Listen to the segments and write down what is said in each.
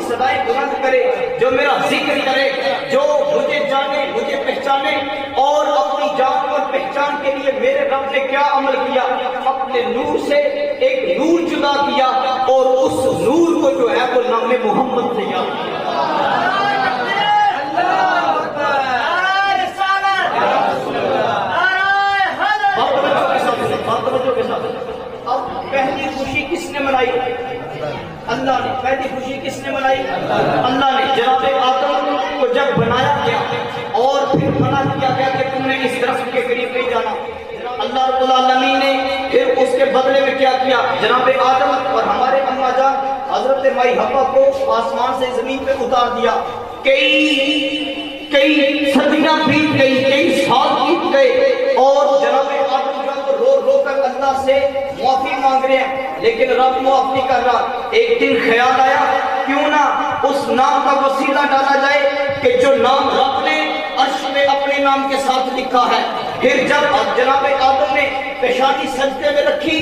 صدائیں بلند کرے، جو میرا ذکر کرے، جو مجھے جانے، مجھے پہچانے، اور اپنی جان اور پہچان کے لیے میرے رب نے کیا عمل کیا؟ اپنے نور سے ایک نور جدا کیا، اور اس نور کو جو ہے وہ نام محمد سے یاد کیا۔ اب پہلی خوشی کس نے منائی؟ اللہ نے۔ پہلی خوشی کس نے منائی؟ اللہ نے۔ جناب آدم کو جب بنایا گیا اور پھر منع کیا گیا کہ تم نے اس درخت کے قریب نہیں جانا، اللہ رب العالمین نے پھر اس کے بدلے میں کیا کیا؟ جناب آدم اور ہمارے اما جان حضرت مائی حوا کو آسمان سے زمین پہ اتار دیا۔ کئی صدیاں بیت گئی، کئی سال بیت گئے، اور جناب آدم جب رو رو کر اللہ سے معافی مانگ رہے ہیں، لیکن رب معاف نہیں کر رہا۔ ایک دن خیال آیا کیوں نہ اس نام کا وسیلہ ڈالا جائے کہ جو نام رب نے عرش میں اپنے نام کے ساتھ لکھا ہے۔ پھر جب جناب آدم نے پیشانی سجدے میں رکھی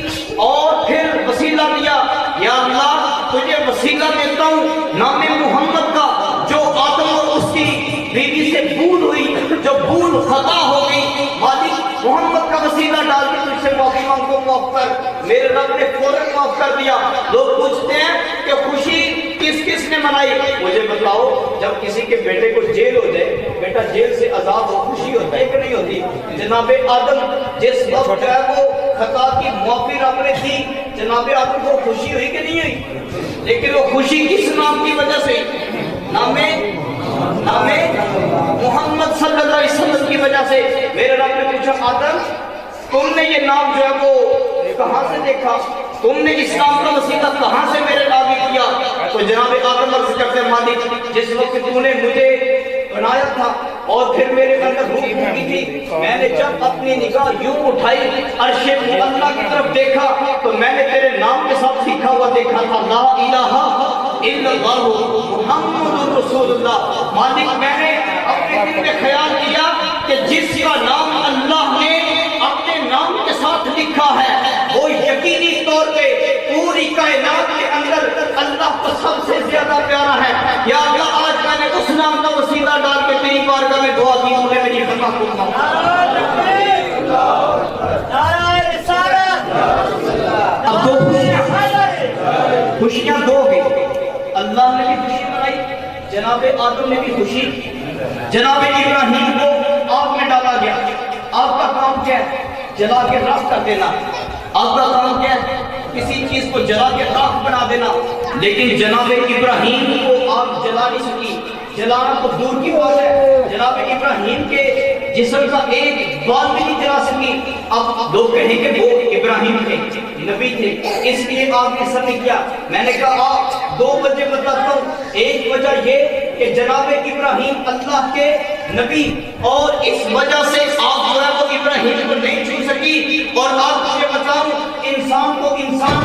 اور پھر وسیلہ دیا، یا اللہ تجھے وسیلہ دیتا ہوں نام محمد کا، جو آدم اور اس کی بیوی سے بھول ہوئی، جو بھول خطا ہو گئی، مالک محمد کا وسیلہ ڈال کے تجھ سے معافی مانگو، معاف کر۔ میرے رب نے فوراً معاف کر دیا۔ لوگ پوچھتے ہیں کہ خوشی کس کس نے منائی؟ مجھے بتاؤ، جب کسی کے بیٹے کو جیل ہو جائے، بیٹا جیل سے آزاد ہو، خوشی ہوتا ہے کہ نہیں ہوتی؟ جناب آدم جس وقت جو ہے وہ خطا کی معافی رب نے دی، جناب آدم کو خوشی ہوئی کہ نہیں ہوئی؟ لیکن وہ خوشی کس نام کی وجہ سے؟ نام محمد صلی اللہ علیہ وسلم کی وجہ سے۔ میرے رب نے پوچھا آدم تم نے یہ نام جو ہے وہ کہاں سے دیکھا؟ تم نے اس نام کا وسیلہ کہاں سے میرے نام کیا؟ تو جناب آدم عرض کرتے ہیں مالک جس وقت تو نے مجھے بنایا تھا اور پھر میرے اندر روح پھوٹی تھی، میں نے جب اپنی نگاہ یوں اٹھائی عرش اللہ کی طرف دیکھا تو میں نے تیرے نام کے ساتھ لکھا ہوا دیکھا تھا، لا الہ الا اللہ محمد رسول اللہ۔ مالک میں نے اپنے دل میں خیال کیا کہ جس کا نام اللہ نے اپنے نام کے ساتھ لکھا ہے وہ یقینی طور پہ پوری کائنات کے اندر اللہ کو سب سے زیادہ پیارا ہے۔ یا اللہ آج میں نے اس نام کا وسیلہ ڈال کے تیری بارگاہ میں دعا کی، تو نے میری خطا کو معاف۔ اب دو خوشیاں دو گئی، اللہ نے بھی خوشی منائی، جناب آدم نے بھی خوشی۔ جناب ابراہیم کو آگ میں ڈالا گیا، آپ کا کام کیا ہے؟ جلا کے راکھ کر دینا۔ آپ کا کام کیا ہے؟ کسی چیز کو جلا کے راکھ بنا دینا۔ لیکن جناب ابراہیم کو آگ جلا نہیں سکی، جلانا تو دور کی بات ہے، جناب ابراہیم کے جسم کا ایک بال بھی نہیں جلا سکی۔ اب لوگ کہیں کہ وہ ابراہیم تھے، نبی تھے، اس لیے آپ نے سر نہیں کیا۔ میں نے کہا آپ دو وجہ بتاتا ہوں۔ ایک وجہ یہ کہ جناب ابراہیم اللہ کے نبی، اور اس وجہ سے آپ جو ہے وہ ابراہیم کو نہیں چھو سکی۔ اور آپ مجھے بتاؤں انسان کو انسان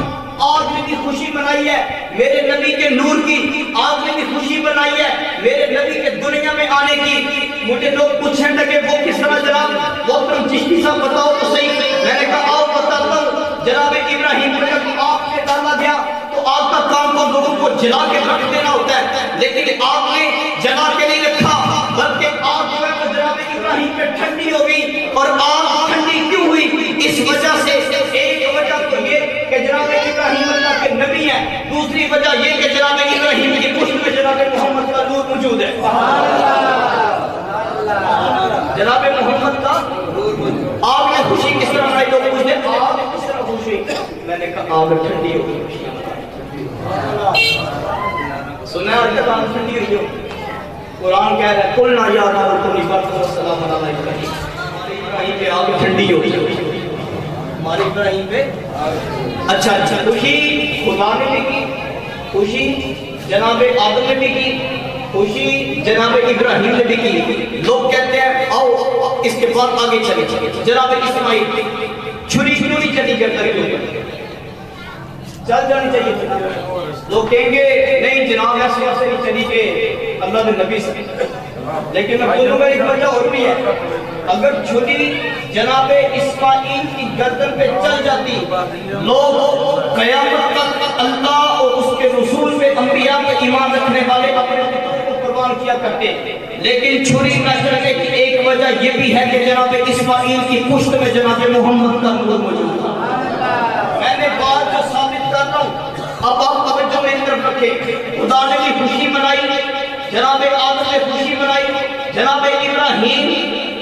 آج نے بھی خوشی منائی ہے میرے نبی کے نور کی، آج نے بھی خوشی منائی ہے میرے نبی کے دنیا میں آنے کی۔ مجھے لوگ پوچھنے لگے وہ کس طرح جناب محترم چشتی صاحب بتاؤ تو صحیح۔ میں نے کہا آؤ بتاتا ہوں۔ جناب ابراہیم کو جب آپ نے ڈالا گیا تو آپ کا کام تو لوگوں کو جلا کے رکھ دینا ہوتا ہے، لیکن آپ نے جلا کے نہیں رکھا، بلکہ آپ جو ہے وہ جناب ابراہیم پہ ٹھنڈی ہو گئی۔ اور آپ ٹھنڈی کیوں ہوئی؟ اس وجہ سے ایک وجہ تو یہ کہ جناب ابراہیم اللہ کے نبی ہیں، دوسری وجہ یہ کہ جناب ابراہیم کی پشت میں جناب محمد کا نور موجود ہے۔ جناب محمد کا آپ نے خوشی کس طرح منائی؟ لوگ پوچھتے ہیں آپ نے کس طرح خوشی؟ میں نے کہا آپ ٹھنڈی ہو گئی۔ سنا ہے کہ آپ ٹھنڈی ہوئی ہو؟ قرآن کہہ رہا ہے قلنا یا نار کونی بردا وسلام علی ابراہیم، ابراہیم پہ آگ ٹھنڈی ہو گئی۔ ہمارے ابراہیم پہ اچھا خوشی خدا نے بھی کی، خوشی جناب آدم نے بھی کی، خوشی جناب ابراہیم نے بھی کی۔ لوگ کہتے ہیں آؤ اس کے بعد آگے چلے، جناب اسماعیل چھری کیوں نہیں چلی کرتا ہے؟ چل جانی چاہیے۔ لوگ کہیں گے نہیں جناب ایسے ایسے نہیں چلی کہ اللہ نے نبی سے، لیکن میں بولوں گا ایک وجہ اور بھی ہے۔ اگر چھری جناب اسماعیل کی گردن پہ چل جاتی، لوگ قیامت تک اللہ اور اس کے رسول پہ انبیاء پہ ایمان رکھنے والے اپنے پتروں کو قربان کیا کرتے، لیکن چھری نہ چلنے کی ایک وجہ یہ بھی ہے کہ جناب اسماعیل کی پشت میں جناب محمد کا نور موجود تھا۔ میں نے بات جو ثابت کر رہا ہوں، اب آپ توجہ میری طرف رکھیں۔ خدا نے بھی خوشی منائی، جناب آدم نے خوشی منائی، جناب ابراہیم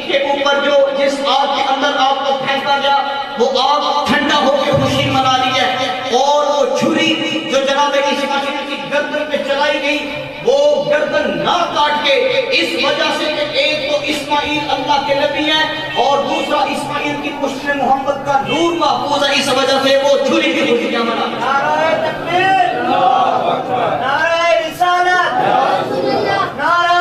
کے اوپر جو جس آگ کے اندر آپ کو پھینکا گیا وہ آگ ٹھنڈا ہو کے خوشی منا لی ہے، اور وہ چھری جو جناب اسماعیل کی گردن پہ چلائی گئی وہ گردن نہ کاٹ کے، اس وجہ سے کہ ایک تو اسماعیل اللہ کے نبی ہے اور دوسرا اسماعیل کی پشت میں محمد کا نور محفوظ ہے، اس وجہ سے وہ چھری کی خوشیاں منا۔ نعرہ تکبیر، نعرہ رسالت، نعرہ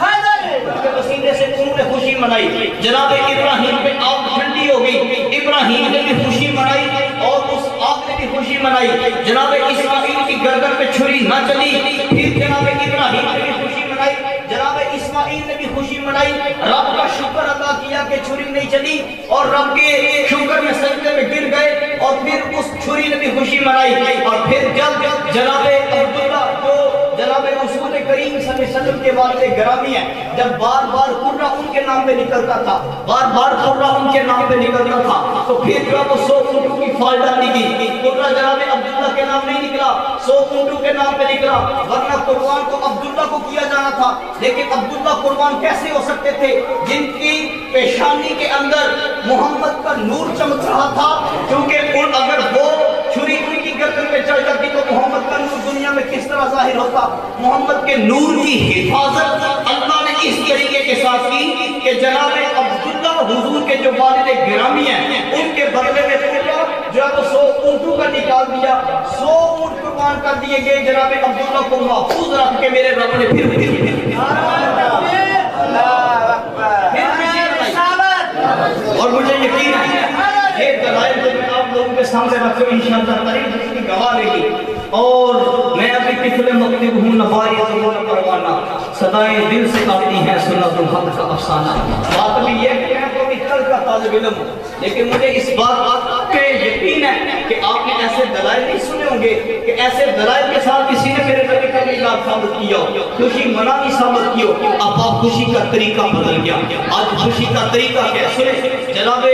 حیدر، اس کے وسیلے سے انہوں نے خوشی منائی۔ جناب ابراہیم پہ آگ ٹھنڈی ہو گئی، ابراہیم نے بھی خوشی منائی اور اس آگ نے بھی خوشی منائی۔ جناب اسماعیل کی گردن پہ چھری نہ چلی، پھر جناب ابراہیم نے بھی خوشی منائی، جناب اسماعیل نے بھی خوشی منائی، رب کا شکر ادا کیا کہ چھری نہیں چلی اور رب کے شکر میں سجدے میں گر گئے، اور پھر اس چھری نے بھی خوشی منائی۔ اور پھر جب جناب عبداللہ جو جناب رسول کریم صلی اللہ علیہ وسلم کے والد گرامی ہیں، جب بار بار قرہ ان کے نام پہ نکلتا تھا، بار بار قرہ ان کے نام پہ نکلتا تھا، تو پھر جو وہ 100 اونٹوں کی فال ڈالی گئی، قرہ جناب عبداللہ کے نام نہیں نکلا، 100 اونٹوں کے نام پہ نکلا، ورنہ قربان تو عبداللہ کو کیا جانا تھا۔ لیکن عبداللہ قربان کیسے ہو سکتے تھے جن کی پیشانی کے اندر محمد کا نور چمک رہا تھا؟ کیونکہ اگر وہ چھری ان کی گردن پہ چڑھ جاتی تو محمد کا نور دنیا میں کس طرح ظاہر ہوتا؟ محمد کے نور کی حفاظت اللہ نے اس طریقے کے ساتھ کی کہ جناب عبداللہ حضور کے جو والد گرامی ہیں ان کے بدلے میں قرہ جو ہے وہ 100 اونٹوں کا نکال دیا، 100 اونٹ قربان کر دیے گئے جناب عبداللہ کو محفوظ رکھ کے میرے رب نے پھر اور مجھے یقین ہے یہ دلائل جو میں آپ لوگوں کے سامنے رکھوں انشاءاللہ تعالی اس کی گواہ رہی، اور میں ابھی طفل مکتب ہوں نباری زبان پروانہ، صدائیں دل سے آتی ہیں سنا الحق کا افسانہ۔ بات بھی یہ کہ میں تو کل کا طالب علم ہوں، لیکن مجھے اس بات پہ یقین ہے کہ آپ نے ایسے دلائل نہیں سنے ہوں گے کہ ایسے دلائل کے ساتھ کسی نے میرے نبی کا میلاد ثابت کیا ہو، خوشی منانی ثابت کی ہو۔ اب آپ خوشی کا طریقہ بدل گیا، آج خوشی کا طریقہ کیا سنیں۔ جناب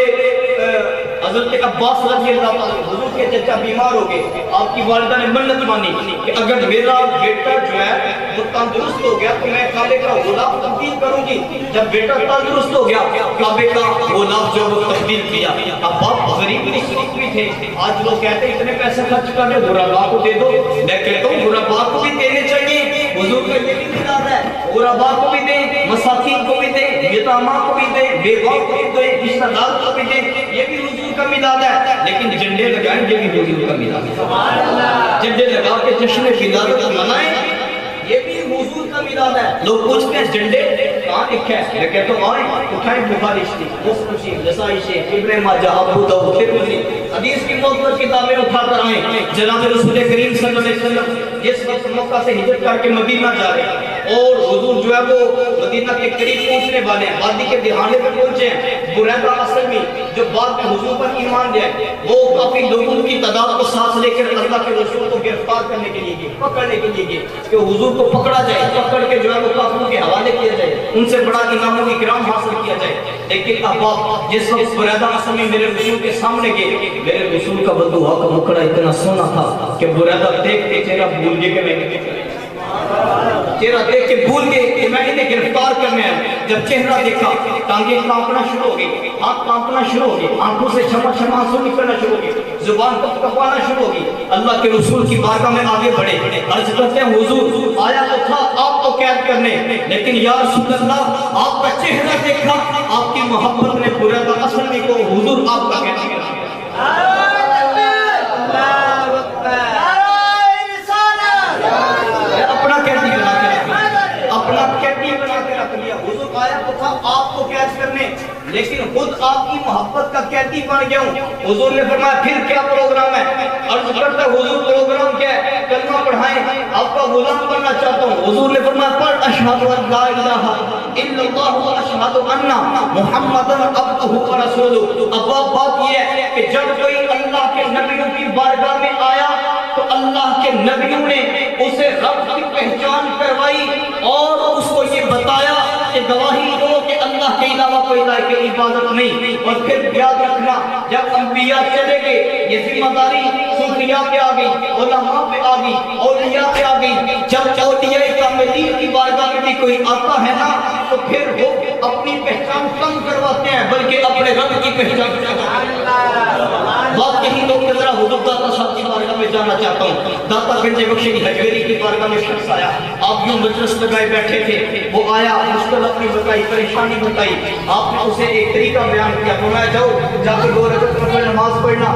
حضرت عباس رضی اللہ عنہ حضور کے چچا بیمار ہو گئے، آپ کی والدہ نے منت مانی کہ اگر میرا بیٹا جو ہے وہ تندرست ہو گیا تو میں کعبے کا غلاف تبدیل کروں گی۔ جب بیٹا تندرست ہو گیا کعبے کا غلاف جو وہ تبدیل کیا۔ اب باپ غریب بھی تھے، آج لوگ کہتے ہیں اتنے پیسے خرچ کر دے غربا کو دے دو، میں کہتا ہوں غربا کو بھی دینے چاہیے، حضور کا یہ بھی ملاد ہے، غربا کو بھی دیں، مساکین کو بھی دیں، یتاما کو بھی دیں، بیوہ کو بھی دیں، رشتہ دار کو بھی دیں، یہ بھی حضور کا میلاد ہے۔ لیکن جھنڈے لگائیں یہ بھی حضور کا میلاد ہے، جھنڈے لگا کے جشن ولادت منائیں یہ بھی حضور کا میلاد ہے۔ لوگ پوچھتے ہیں جھنڈے کہاں لکھا ہے، میں کہتا ہوں آئیں اٹھائیں بخاری شریف، مسلم، نسائی شریف، ابن ماجہ، ابو داؤد، ترمذی، حدیث کی معتبر کتابیں اٹھا کر آئیں۔ جناب رسول کریم صلی اللہ علیہ وسلم جس وقت مکہ سے ہجرت کر کے مدینہ جا رہے ہیں اور حضور جو ہے وہ مدینہ کے قریب پہنچنے والے ہیں، وادی کے دہانے پہ پہنچے ہیں، بریدہ اسلمی جو بعد میں حضور پر ایمان لے وہ کافی لوگوں کی تعداد کو ساتھ لے کر اللہ کے رسول کو گرفتار کرنے کے لیے گئے، پکڑنے کے لیے گئے کہ حضور کو پکڑا جائے، پکڑ کے جو ہے وہ کافروں کے حوالے کیا جائے، ان سے بڑا انعام و اکرام حاصل کیا جائے۔ لیکن اب آپ جس وقت بریدہ اسلمی میرے رسول کے سامنے گئے، میرے رسول کا بددعا کا مکڑا اتنا سونا تھا کہ بریدہ دیکھ کے چہرہ بھول گئے کہ میں چہرہ دیکھ کے بھول گئے کہ میں انہیں گرفتار کرنے آیا۔ جب چہرہ دیکھا ٹانگیں کانپنا شروع ہو گئی، ہاتھ کانپنا شروع ہو گئی، آنکھوں سے چھما چھما آنسو نکلنا شروع ہو گئی، زبان کپ کپانا شروع ہو گئی۔ اللہ کے رسول کی بارگاہ میں آگے بڑھے، عرض کرتے ہیں حضور آیا تو تھا آپ کو قید کرنے، لیکن یا رسول اللہ آپ کا چہرہ دیکھا، آپ کی محبت نے بریدہ اسلمی کو حضور آپ کا قید کیا۔ آپ کو قید کرنے، لیکن خود آپ کی محبت کا قیدی بن گیا ہوں۔ حضور نے فرمایا پھر کیا پروگرام ہے؟ عرض کرتا ہے حضور پروگرام کیا ہے؟ کلمہ پڑھائیں، آپ کا غلام بننا چاہتا ہوں۔ حضور نے فرمایا پڑھ اشہد ان لا الہ الا اللہ و اشہد ان محمد عبدہ و رسولہ۔ اب بات یہ ہے کہ جب کوئی اللہ کے نبیوں کی بارگاہ میں آیا تو اللہ کے نبیوں نے اسے رب کی پہچان گواہی دو کہ اللہ کے علاوہ کوئی لائق عبادت نہیں. اور پھر یاد رکھنا جب انبیاء چلے گئے یہ ذمہ داری صوفیاء پہ آ گئی, علماء پہ آ گئی, اولیاء پہ آ گئی. جب اولیاء کاملین کی بارگاہ میں بھی کوئی آتا ہے نا تو پھر وہ اپنی پہچان کم کرواتے ہیں بلکہ اپنے رب کی پہچان کرواتے ہیں. بات کہیں تو کہ ذرا حضور داتا صاحب کی بارگاہ میں جانا چاہتا ہوں. داتا گنج بخشی حجویری کی بارگاہ میں شخص آیا, آپ یوں مجلس لگائے بیٹھے تھے, وہ آیا مشکل اپنی بتائی, پریشانی بتائی, آپ نے اسے ایک طریقہ بیان کیا, فرمایا جاؤ جا کے 2 رکعت نماز پڑھنا.